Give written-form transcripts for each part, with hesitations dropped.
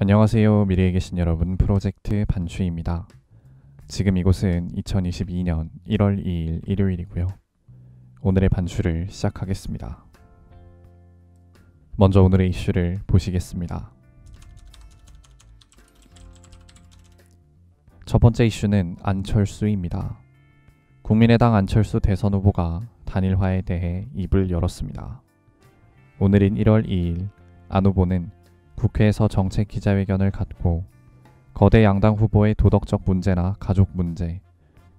안녕하세요. 미래에 계신 여러분, 프로젝트 반추입니다. 지금 이곳은 2022년 1월 2일 일요일이고요. 오늘의 반추를 시작하겠습니다. 먼저 오늘의 이슈를 보시겠습니다. 첫 번째 이슈는 안철수입니다. 국민의당 안철수 대선 후보가 단일화에 대해 입을 열었습니다. 오늘인 1월 2일 안 후보는 국회에서 정책 기자회견을 갖고 거대 양당 후보의 도덕적 문제나 가족 문제,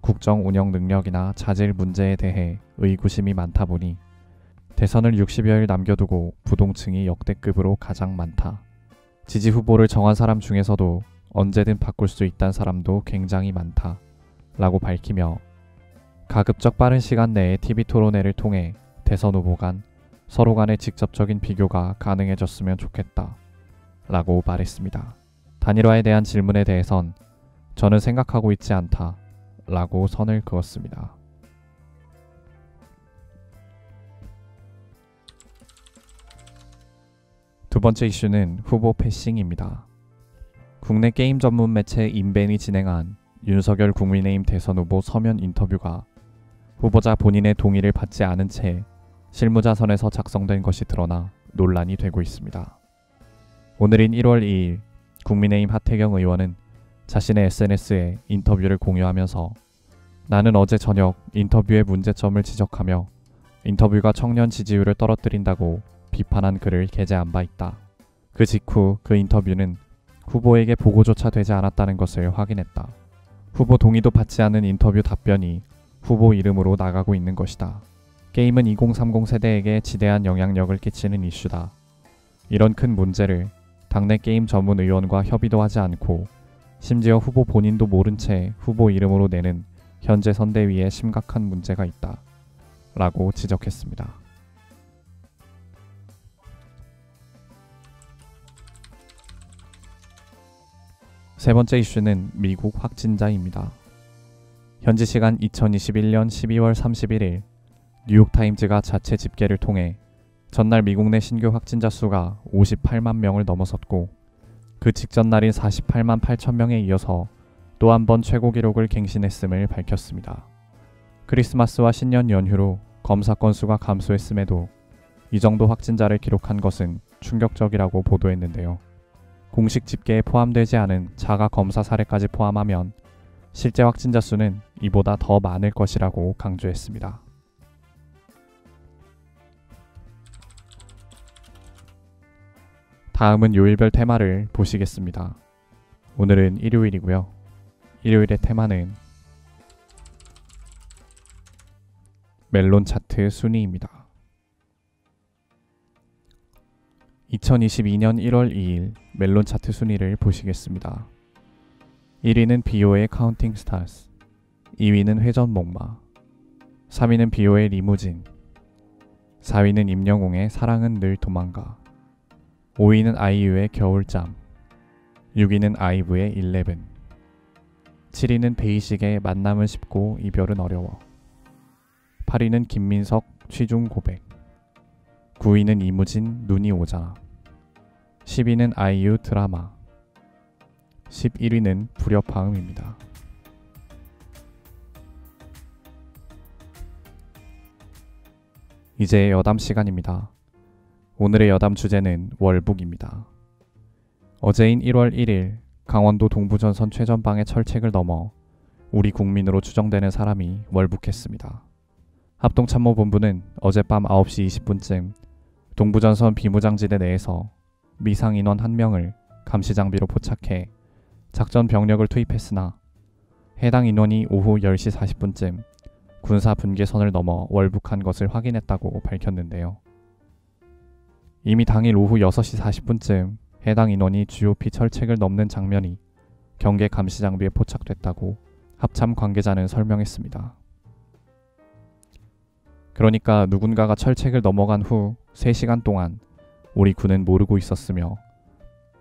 국정 운영 능력이나 자질 문제에 대해 의구심이 많다 보니 대선을 60여일 남겨두고 부동층이 역대급으로 가장 많다. 지지 후보를 정한 사람 중에서도 언제든 바꿀 수 있다는 사람도 굉장히 많다. 라고 밝히며 가급적 빠른 시간 내에 TV토론회를 통해 대선 후보 간 서로 간의 직접적인 비교가 가능해졌으면 좋겠다. 라고 말했습니다. 단일화에 대한 질문에 대해선 저는 생각하고 있지 않다. 라고 선을 그었습니다. 두 번째 이슈는 후보 패싱입니다. 국내 게임 전문 매체 인벤이 진행한 윤석열 국민의힘 대선 후보 서면 인터뷰가 후보자 본인의 동의를 받지 않은 채 실무자선에서 작성된 것이 드러나 논란이 되고 있습니다. 오늘인 1월 2일 국민의힘 하태경 의원은 자신의 SNS에 인터뷰를 공유하면서 나는 어제 저녁 인터뷰의 문제점을 지적하며 인터뷰가 청년 지지율을 떨어뜨린다고 비판한 글을 게재한 바 있다. 그 직후 그 인터뷰는 후보에게 보고조차 되지 않았다는 것을 확인했다. 후보 동의도 받지 않은 인터뷰 답변이 후보 이름으로 나가고 있는 것이다. 게임은 2030 세대에게 지대한 영향력을 끼치는 이슈다. 이런 큰 문제를 당내 게임 전문 의원과 협의도 하지 않고 심지어 후보 본인도 모른 채 후보 이름으로 내는 현재 선대위에 심각한 문제가 있다. 라고 지적했습니다. 세 번째 이슈는 미국 확진자입니다. 현지 시간 2021년 12월 31일 뉴욕타임즈가 자체 집계를 통해 전날 미국 내 신규 확진자 수가 58만 명을 넘어섰고 그 직전 날인 48만 8천 명에 이어서 또 한 번 최고 기록을 갱신했음을 밝혔습니다. 크리스마스와 신년 연휴로 검사 건수가 감소했음에도 이 정도 확진자를 기록한 것은 충격적이라고 보도했는데요. 공식 집계에 포함되지 않은 자가 검사 사례까지 포함하면 실제 확진자 수는 이보다 더 많을 것이라고 강조했습니다. 다음은 요일별 테마를 보시겠습니다. 오늘은 일요일이고요. 일요일의 테마는 멜론 차트 순위입니다. 2022년 1월 2일 멜론 차트 순위를 보시겠습니다. 1위는 비오의 카운팅 스타즈, 2위는 회전 목마, 3위는 비오의 리무진, 4위는 임영웅의 사랑은 늘 도망가, 5위는 아이유의 겨울잠, 6위는 아이브의 11, 7위는 베이식의 만남은 쉽고 이별은 어려워, 8위는 김민석 취중 고백, 9위는 이무진 눈이 오잖아, 10위는 아이유 드라마, 11위는 불협화음입니다. 이제 여담 시간입니다. 오늘의 여담 주제는 월북입니다. 어제인 1월 1일 강원도 동부전선 최전방의 철책을 넘어 우리 국민으로 추정되는 사람이 월북했습니다. 합동참모본부는 어젯밤 9시 20분쯤 동부전선 비무장지대 내에서 미상 인원 1명을 감시장비로 포착해 작전 병력을 투입했으나 해당 인원이 오후 10시 40분쯤 군사 분계선을 넘어 월북한 것을 확인했다고 밝혔는데요. 이미 당일 오후 6시 40분쯤 해당 인원이 GOP 철책을 넘는 장면이 경계 감시장비에 포착됐다고 합참 관계자는 설명했습니다. 그러니까 누군가가 철책을 넘어간 후 3시간 동안 우리 군은 모르고 있었으며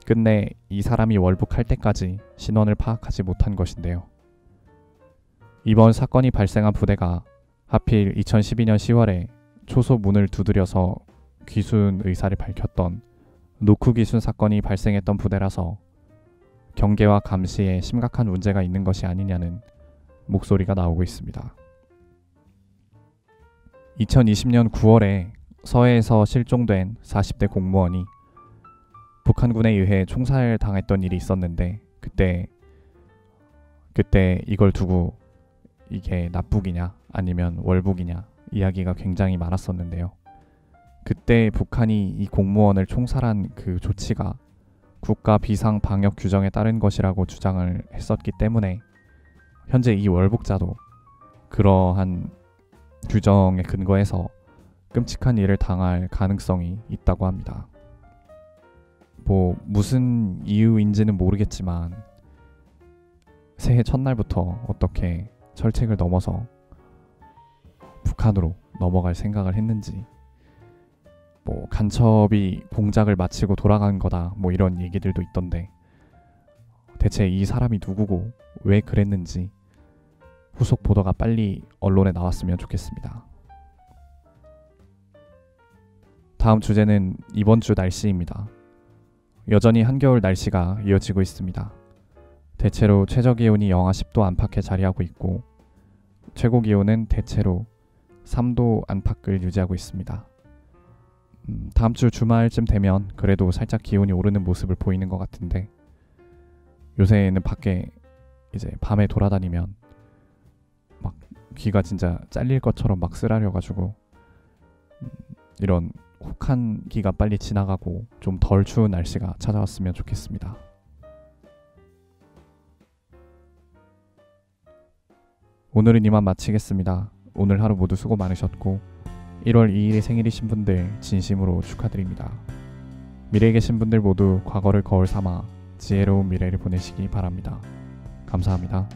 끝내 이 사람이 월북할 때까지 신원을 파악하지 못한 것인데요. 이번 사건이 발생한 부대가 하필 2012년 10월에 초소 문을 두드려서 귀순 의사를 밝혔던 노크 귀순 사건이 발생했던 부대라서 경계와 감시에 심각한 문제가 있는 것이 아니냐는 목소리가 나오고 있습니다. 2020년 9월에 서해에서 실종된 40대 공무원이 북한군에 의해 총살당했던 일이 있었는데 그때 이걸 두고 이게 납북이냐 아니면 월북이냐 이야기가 굉장히 많았었는데요. 그때 북한이 이 공무원을 총살한 그 조치가 국가 비상 방역 규정에 따른 것이라고 주장을 했었기 때문에 현재 이 월북자도 그러한 규정에 근거해서 끔찍한 일을 당할 가능성이 있다고 합니다. 무슨 이유인지는 모르겠지만 새해 첫날부터 어떻게 철책을 넘어서 북한으로 넘어갈 생각을 했는지, 간첩이 공작을 마치고 돌아간 거다 이런 얘기들도 있던데 대체 이 사람이 누구고 왜 그랬는지 후속 보도가 빨리 언론에 나왔으면 좋겠습니다. 다음 주제는 이번 주 날씨입니다. 여전히 한겨울 날씨가 이어지고 있습니다. 대체로 최저기온이 영하 10도 안팎에 자리하고 있고 최고기온은 대체로 3도 안팎을 유지하고 있습니다. 다음 주 주말쯤 되면 그래도 살짝 기온이 오르는 모습을 보이는 것 같은데 요새는 밖에 이제 밤에 돌아다니면 막 귀가 진짜 잘릴 것처럼 막 쓰라려가지고 이런 혹한기가 빨리 지나가고 좀 덜 추운 날씨가 찾아왔으면 좋겠습니다. 오늘은 이만 마치겠습니다. 오늘 하루 모두 수고 많으셨고 1월 2일이 생일이신 분들 진심으로 축하드립니다. 미래에 계신 분들 모두 과거를 거울 삼아 지혜로운 미래를 보내시기 바랍니다. 감사합니다.